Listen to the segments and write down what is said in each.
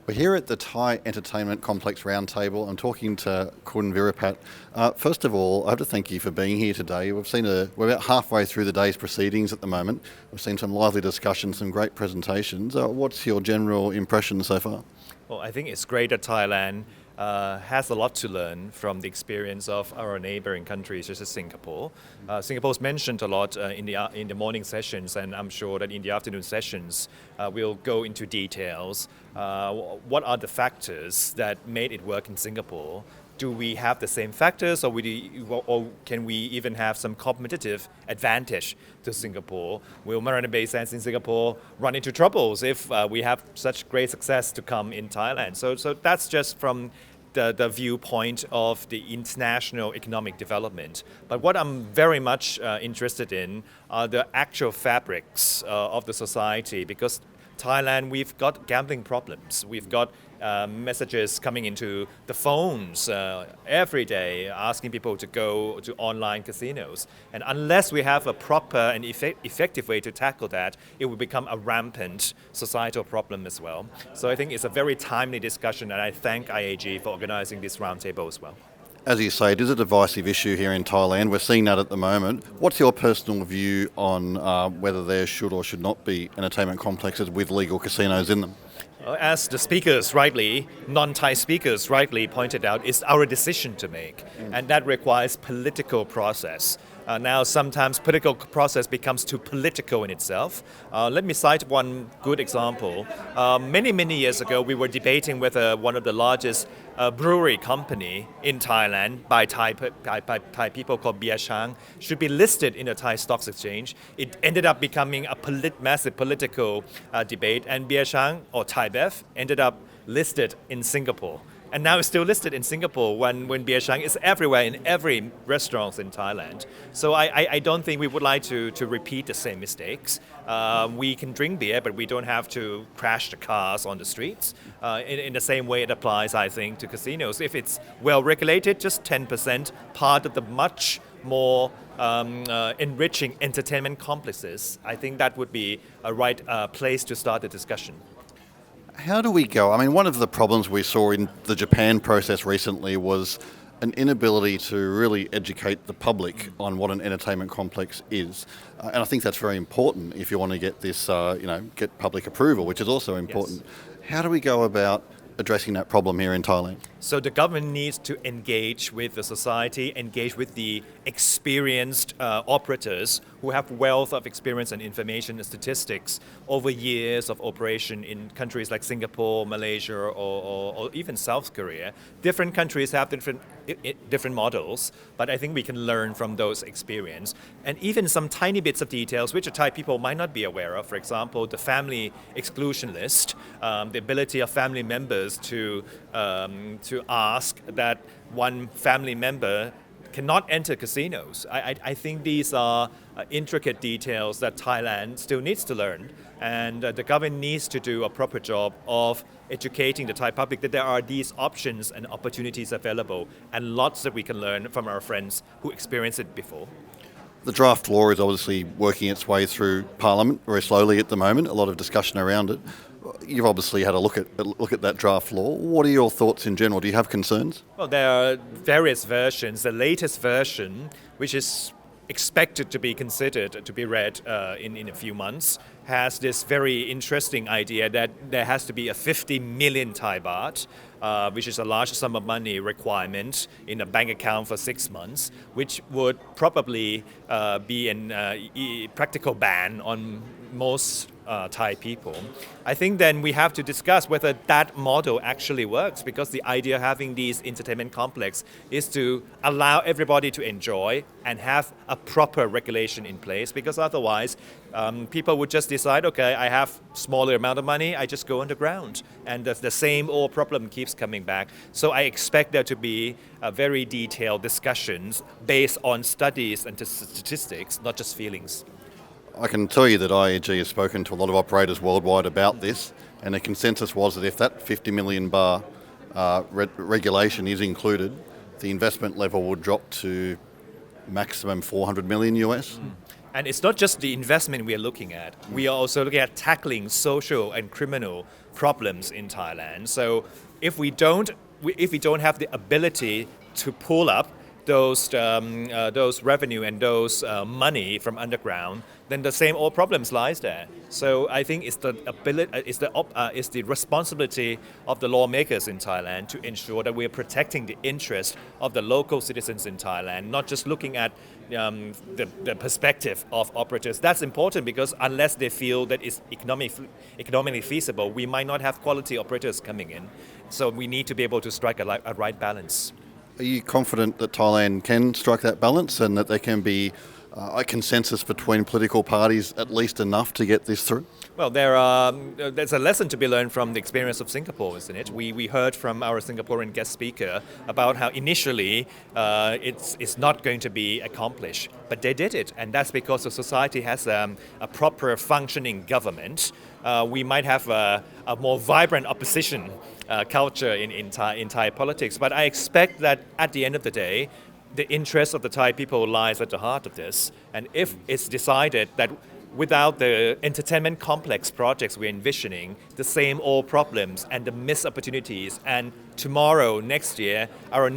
We're here at the Thai Entertainment Complex Roundtable. I'm talking to Kun Verapat. First of all, I have to thank you for being here today. We're about halfway through the day's proceedings at the moment. We've seen some lively discussions, some great presentations. What's your general impression so far? Well, I think it's great that Thailand has a lot to learn from the experience of our neighboring countries, such as Singapore. Singapore's mentioned a lot in the morning sessions, and I'm sure that in the afternoon sessions we'll go into details. What are the factors that made it work in Singapore? Do we have the same factors, or can we even have some competitive advantage to Singapore? Will Marina Bay Sands in Singapore run into troubles if we have such great success to come in Thailand? So that's just from the viewpoint of the international economic development. But what I'm very much interested in are the actual fabrics of the society, because Thailand, we've got gambling problems. We've got messages coming into the phones every day asking people to go to online casinos. And unless we have a proper and effective way to tackle that, it will become a rampant societal problem as well. So I think it's a very timely discussion, and I thank IAG for organizing this roundtable as well. As you say, it is a divisive issue here in Thailand. We're seeing that at the moment. What's your personal view on whether there should or should not be entertainment complexes with legal casinos in them? As the speakers rightly, non-Thai speakers rightly pointed out, it's our decision to make, and that requires political process. Now sometimes political process becomes too political in itself. Let me cite one good example. Many years ago, we were debating whether one of the largest brewery company in Thailand by Thai people called Bia Chang should be listed in the Thai Stocks Exchange. It ended up becoming a massive political debate, and Bia Chang, or Thai Bev, ended up listed in Singapore. And now it's still listed in Singapore when Bia Chang is everywhere in every restaurant in Thailand. So I don't think we would like to repeat the same mistakes. We can drink beer, but we don't have to crash the cars on the streets. In the same way it applies, I think, to casinos. If it's well regulated, just 10% part of the much more enriching entertainment complexes, I think that would be a right place to start the discussion. How do we go? I mean, one of the problems we saw in the Japan process recently was an inability to really educate the public on what an entertainment complex is. And I think that's very important if you want to get this, get public approval, which is also important. Yes. How do we go about addressing that problem here in Thailand? So the government needs to engage with the society, engage with the experienced operators who have wealth of experience and information and statistics over years of operation in countries like Singapore, Malaysia, or even South Korea. Different countries have different models, but I think we can learn from those experience. And even some tiny bits of details which the Thai people might not be aware of. For example, the family exclusion list, the ability of family members to ask that one family member cannot enter casinos. I think these are intricate details that Thailand still needs to learn, and the government needs to do a proper job of educating the Thai public that there are these options and opportunities available, and lots that we can learn from our friends who experienced it before. The draft law is obviously working its way through Parliament very slowly at the moment, a lot of discussion around it. You've obviously had a look at that draft law. What are your thoughts in general? Do you have concerns? Well, there are various versions. The latest version, which is expected to be considered to be read in a few months, has this very interesting idea that there has to be a 50 million Thai baht, which is a large sum of money requirement in a bank account for 6 months, which would probably be a practical ban on most Thai people. I think then we have to discuss whether that model actually works, because the idea of having these entertainment complex is to allow everybody to enjoy and have a proper regulation in place, because otherwise people would just decide, okay, I have smaller amount of money, I just go underground, and the same old problem keeps coming back. So I expect there to be very detailed discussions based on studies and statistics, not just feelings. I can tell you that IAG has spoken to a lot of operators worldwide about this, and the consensus was that if that 50 million bar regulation is included, the investment level would drop to maximum 400 million US. And it's not just the investment we are looking at. We are also looking at tackling social and criminal problems in Thailand. So if we don't have the ability to pull up those revenue and those money from underground, then the same old problems lies there. So I think it's the responsibility of the lawmakers in Thailand to ensure that we are protecting the interests of the local citizens in Thailand, not just looking at the perspective of operators. That's important because unless they feel that it's economically feasible, we might not have quality operators coming in. So we need to be able to strike a right balance. Are you confident that Thailand can strike that balance and that there can be a consensus between political parties at least enough to get this through? Well, there's a lesson to be learned from the experience of Singapore, isn't it? We heard from our Singaporean guest speaker about how initially it's not going to be accomplished, but they did it, and that's because the society has a proper functioning government. We might have a more vibrant opposition culture in Thai politics, but I expect that at the end of the day, the interest of the Thai people lies at the heart of this. And if it's decided that without the entertainment complex projects we're envisioning, the same old problems and the missed opportunities, and tomorrow, next year, our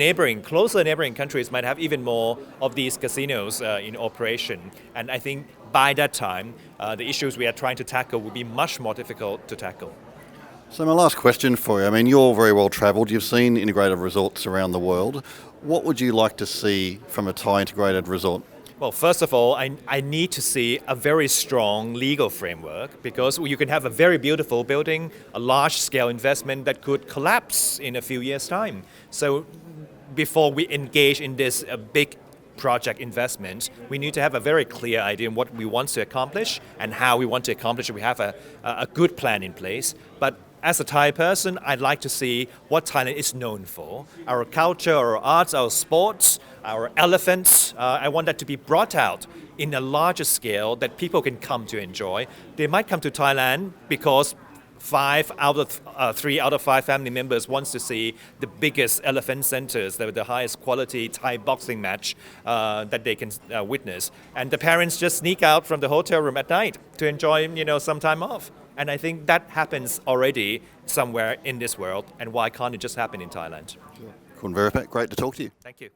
closer neighboring countries might have even more of these casinos in operation. And I think by that time, the issues we are trying to tackle will be much more difficult to tackle. So my last question for you, I mean, you're very well travelled, you've seen integrated resorts around the world. What would you like to see from a Thai integrated resort? Well, first of all, I need to see a very strong legal framework, because you can have a very beautiful building, a large-scale investment that could collapse in a few years' time. So before we engage in this big project investment, we need to have a very clear idea of what we want to accomplish and how we want to accomplish it. We have a good plan in place. But as a Thai person, I'd like to see what Thailand is known for. Our culture, our arts, our sports, our elephants. I want that to be brought out in a larger scale that people can come to enjoy. They might come to Thailand because 3 out of 5 family members wants to see the biggest elephant centers, the highest quality Thai boxing match that they can witness. And the parents just sneak out from the hotel room at night to enjoy, some time off. And I think that happens already somewhere in this world. And why can't it just happen in Thailand? Kun Verapat, great to talk to you. Thank you.